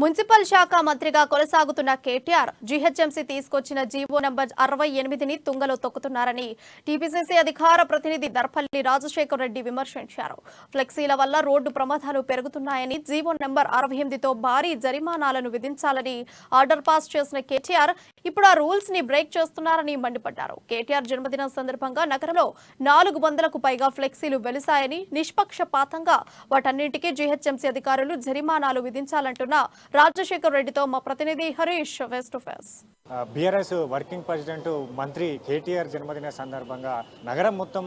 Municipal శాఖ మంత్రిగా కొనసాగుతున్న కేటీఆర్ జీహెచ్ఎంసీ తీసుకొచ్చిన జీవో నంబర్ 68ని తుంగలో తొక్కుతున్నారని టీపీసీసీ అధికార ప్రతినిధి దర్పల్లి రాజశేఖర్ రెడ్డి విమర్శించారు. ఫ్లెక్సీల వల్ల రోడ్డు ప్రమాదాలు పెరుగుతున్నాయని, జీవో నంబర్ 68తో భారీ జరిమానాలను విధించాలని ఆర్డర్ పాస్ చేసిన కేటీఆర్ ఇప్పుడు ఆ రూల్స్ ని బ్రేక్ చేస్తున్నారని మండిపడ్డారు. కేటీఆర్ జన్మదినం సందర్భంగా నగరంలో 400కు పైగా ఫ్లెక్సీలు వెలిశాయని, నిష్పక్షపాతంగా వాటన్నింటికీ జీహెచ్ఎంసీ అధికారులు జరిమానాలు విధించాలంటున్న రాజశేఖర్ రెడ్డితో మా ప్రతినిధి Harish face to face. BRS working president మంత్రి కేటీఆర్ జన్మదిన సందర్భంగా నగరం మొత్తం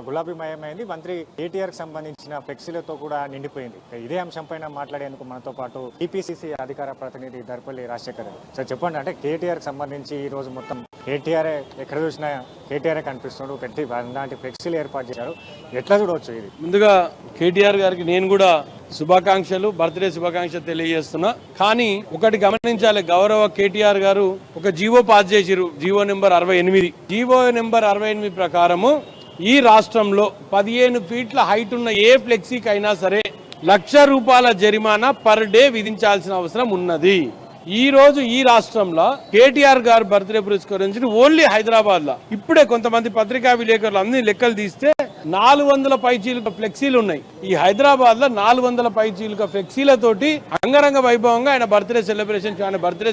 గులాబీమయమైంది. మంత్రి కేటీఆర్ కి సంబంధించిన ఫ్లెక్సీలతో కూడా నిండిపోయింది. ఇదే అంశంపైన మాట్లాడేందుకు మనతో పాటు టీపీసీసీ అధికార ప్రతినిధి దర్పల్లి రాజశేఖర్ రెడ్డి. సార్ చెప్పండి, అంటే కేటీఆర్ కి సంబంధించి ఈ రోజు మొత్తం కేటీఆర్ ఎక్కడ చూసినా కేటీఆర్ కనిపిస్తున్నాడు, పెట్టి అలాంటి ఫ్లెక్సీలు ఏర్పాటు చేశారు. ఎట్లా చూడవచ్చు ఇది? ముందుగా కేటీఆర్ గారికి నేను కూడా శుభాకాంక్షలు, బర్త్డే శుభాకాంక్షలు తెలియజేస్తున్నా. కానీ ఒకటి గమనించాలి, గౌరవ కేటీఆర్ గారు ఒక జీవో పాస్ చేసిరు, జీవో నెంబర్ 68. జీవో నెంబర్ 68 ప్రకారము ఈ రాష్ట్రంలో 15 ఫీట్ల హైట్ ఉన్న ఏ ఫ్లెక్సీకి అయినా సరే ₹1,00,000 జరిమానా పర్ డే విధించాల్సిన అవసరం ఉన్నది. ఈ రోజు ఈ రాష్ట్రంలో కేటీఆర్ గారు బర్త్డే పురస్కరించి ఓన్లీ హైదరాబాద్ లో ఇప్పుడే కొంతమంది పత్రికా విలేకరులు అన్ని లెక్కలు తీస్తే 400 పైచీలుక ఫ్లెక్సీలు ఉన్నాయి. ఈ హైదరాబాద్ లో 400 పైచీలుక ఫ్లెక్సీలతోటి అంగరంగ వైభవంగా ఆయన బర్త్డే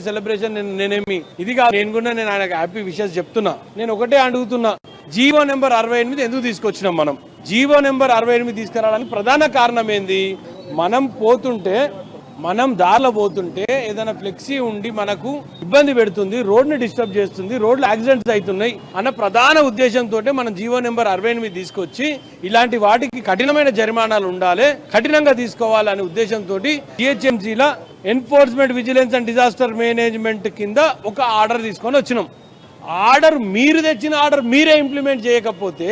సెలబ్రేషన్ నేనేమి ఇది కాదు, నేను ఆయనకు హ్యాపీ విషెస్ చెప్తున్నా. నేను ఒకటే అడుగుతున్నా, జీవో నెంబర్ 68 ఎందుకు తీసుకొచ్చినాం? మనం జీవో నెంబర్ 68 తీసుకురావడానికి ప్రధాన కారణం ఏంది? మనం దారిలో పోతుంటే ఏదైనా ఫ్లెక్సీ ఉండి మనకు ఇబ్బంది పెడుతుంది, రోడ్ని డిస్టర్బ్ చేస్తుంది, రోడ్లు యాక్సిడెంట్స్ అవుతున్నాయి అన్న ప్రధాన ఉద్దేశంతో మనం జీవో నెంబర్ 68 తీసుకొచ్చి ఇలాంటి వాటికి కఠినమైన జరిమానాలు ఉండాలి, కఠినంగా తీసుకోవాలనే ఉద్దేశంతో జిహెచ్ఎంసీలో enforcement vigilance and disaster management కింద ఒక ఆర్డర్ తీసుకొని వచ్చినాం. మీరు తెచ్చిన ఆర్డర్ మీరే ఇంప్లిమెంట్ చేయకపోతే,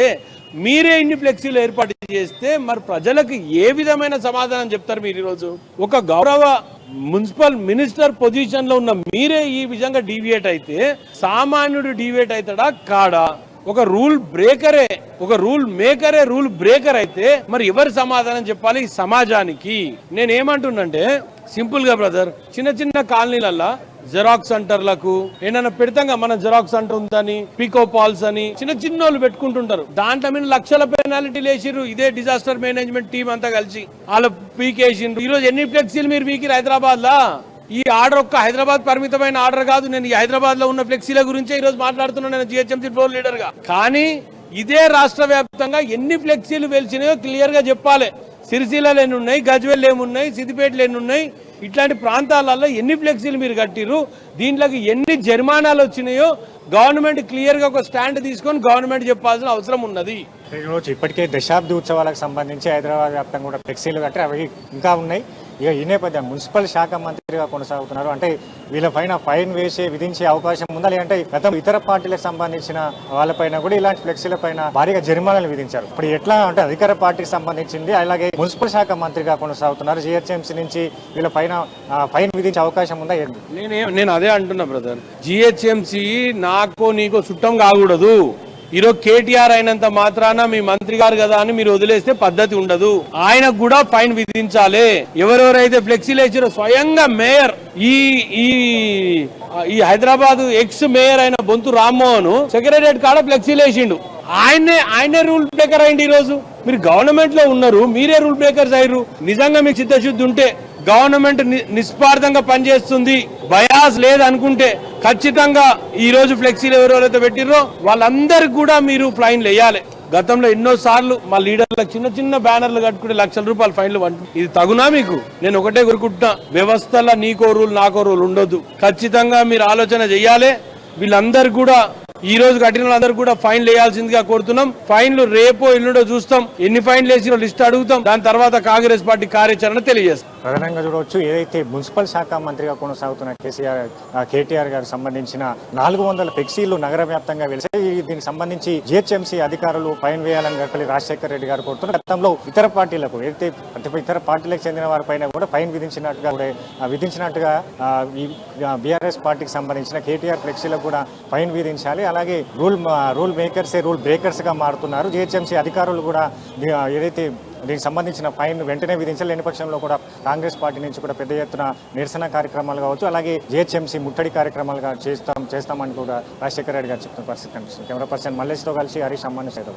మీరే ఇన్ని ఫ్లెక్సీలు ఏర్పాటు చేస్తే మరి ప్రజలకు ఏ విధమైన సమాధానం చెప్తారు? మీరు ఈరోజు ఒక గౌరవ మున్సిపల్ మినిస్టర్ పొజిషన్ లో ఉన్న మీరే ఈ విధంగా డీవియేట్ అయితే సామాన్యుడు డీవియేట్ అవుతాడా కాడా? ఒక రూల్ బ్రేకర్ అయితే మరి ఎవరు సమాధానం చెప్పాలి ఈ సమాజానికి? నేనేమంటున్నంటే సింపుల్ గా బ్రదర్, చిన్న కాలనీలల్లా జెరాక్స్ సెంటర్లకు ఏమైనా పెడతాం, మన జెరాక్స్ సెంటర్ ఉందని, పీకో పాల్స్ అని చిన్నోళ్ళు పెట్టుకుంటుంటారు. దాంట్లో మీద లక్షల పెనాల్టీలు వేసిర్రు ఇదే డిజాస్టర్ మేనేజ్మెంట్ టీం అంతా కలిసి, వాళ్ళు పీకేసిండ్రు. ఈ రోజు ఎన్ని ఫ్లెక్సీలు మీరు పీకిరు హైదరాబాద్ లా? ఈ ఆర్డర్ ఒక్క హైదరాబాద్ పరిమితమైన ఆర్డర్ కాదు. నేను ఈ హైదరాబాద్ లో ఉన్న ఫ్లెక్సీల గురించే ఈ రోజు మాట్లాడుతున్నాను, నేను జిహెచ్ఎంసీ ఫ్లోర్ లీడర్ గా. కానీ ఇదే రాష్ట్ర వ్యాప్తంగా ఎన్ని ఫ్లెక్సీలు వెలిచినాయో క్లియర్ గా చెప్పాలి. సిరిసిల్లలో ఎన్ని ఉన్నాయి, గజ్వేల్ ఏమున్నాయి, సిద్దిపేటలో ఎన్ని ఉన్నాయి, ఇట్లాంటి ప్రాంతాలలో ఎన్ని ఫ్లెక్సీలు మీరు కట్టిరు, దీంట్లోకి ఎన్ని జరిమానాలు వచ్చినాయో గవర్నమెంట్ క్లియర్ గా ఒక స్టాండ్ తీసుకొని గవర్నమెంట్ చెప్పాల్సిన అవసరం ఉన్నది. ఇప్పటికే దశాబ్ది ఉత్సవాలకు సంబంధించి హైదరాబాద్ వ్యాప్తంగా కూడా ఫ్లెక్సీలు కట్టి అవి ఇంకా ఉన్నాయి. ఇక ఈ నేపథ్యం మున్సిపల్ శాఖ మంత్రిగా కొనసాగుతున్నారు, అంటే వీళ్ళపైన ఫైన్ విధించే అవకాశం ఉందా? లేదంటే గతం ఇతర పార్టీలకు సంబంధించిన వాళ్ళపైన కూడా ఇలాంటి ఫ్లెక్సీల పైన భారీగా జరిమానాలు విధించారు. ఇప్పుడు ఎట్లా అంటే అధికార పార్టీకి సంబంధించింది, అలాగే మున్సిపల్ శాఖ మంత్రిగా కొనసాగుతున్నారు, జిహెచ్ఎంసీ నుంచి వీళ్ళ పైన ఫైన్ విధించే అవకాశం ఉందా? నేను అదే అంటున్నా బ్రదర్, జిహెచ్ఎంసీ నీకో చుట్టం కాకూడదు. ఈరోజు కేటీఆర్ అయినంత మాత్రాన మీ మంత్రి గారు కదా అని మీరు వదిలేస్తే పద్ధతి ఉండదు. ఆయనకు కూడా ఫైన్ విధించాలి. ఎవరెవరైతే ఫ్లెక్సీలు వేసారో స్వయంగా మేయర్ ఈ హైదరాబాద్ ఎక్స్ మేయర్ అయిన బొంతు రామ్మోహన్ సెక్రటరియట్ కాడ ఫ్లెక్సీలు వేసిండు. ఆయనే రూల్ బ్రేకర్ అయింది. ఈ రోజు మీరు గవర్నమెంట్ లో ఉన్నారు, మీరే రూల్ బ్రేకర్స్ అయ్యారు. నిజంగా మీకు చిత్తశుద్ధి ఉంటే, గవర్నమెంట్ నిస్వార్థంగా పనిచేస్తుంది, బయాస్ లేదనుకుంటే ఖచ్చితంగా ఈ రోజు ఫ్లెక్సీలు ఎవరెవరైతే పెట్టిర్రో వాళ్ళందరికీ కూడా మీరు ఫైన్లు వేయాలి. గతంలో ఎన్నో సార్లు మా లీడర్లకు చిన్న బ్యానర్లు కట్టుకుంటే ₹1,00,000 ఫైన్లు. ఇది తగునా మీకు? నేను ఒకటే కోరుకుంటున్నా, వ్యవస్థలో నీకో రూల్ నాకో రూల్ ఉండొద్దు. ఖచ్చితంగా మీరు ఆలోచన చెయ్యాలి. వీళ్ళందరూ కూడా ఈ రోజు కట్టిన వాళ్ళందరూ కూడా ఫైన్లు వేయాల్సిందిగా కోరుతున్నాం. ఫైన్లు రేపో ఎల్లుండో చూస్తాం, ఎన్ని ఫైన్లు వేసినో లిస్ట్ అడుగుతాం, దాని తర్వాత కాంగ్రెస్ పార్టీ కార్యాచరణ తెలియజేస్తాం. ప్రధానంగా చూడవచ్చు, ఏదైతే మున్సిపల్ శాఖ మంత్రిగా కొనసాగుతున్న కేటీఆర్ గారికి సంబంధించిన 400 ఫ్లెక్సీలు నగర వ్యాప్తంగా వెలిసాయి. దీనికి సంబంధించి జిహెచ్ఎంసీ అధికారులు ఫైన్ వేయాలని దర్పల్లి రాజశేఖర్ రెడ్డి గారు కోరుతున్నారు. గతంలో ఇతర పార్టీలకు ఏదైతే ఇతర పార్టీలకు చెందిన వారిపైన కూడా ఫైన్ విధించినట్టుగా ఈ బీఆర్ఎస్ పార్టీకి సంబంధించిన కేటీఆర్ ఫ్లెక్సీలకు కూడా ఫైన్ విధించాలి. అలాగే రూల్ బ్రేకర్స్ గా మారుతున్నారు. జిహెచ్ఎంసీ అధికారులు కూడా ఏదైతే దీనికి సంబంధించిన ఫైన్ వెంటనే విధించలేని పక్షంలో కూడా కాంగ్రెస్ పార్టీ నుంచి కూడా పెద్ద ఎత్తున నిరసన కార్యక్రమాలు కావచ్చు, అలాగే జిహెచ్ఎంసీ ముట్టడి కార్యక్రమాలుగా చేస్తామని కూడా రాజశేఖర రెడ్డి గారు చెప్తున్న పరిస్థితి కనిపిస్తుంది. కెమెరా పర్సన్ మల్లేష్తో కలిసి హరీష్ అమ్మాని సైతం.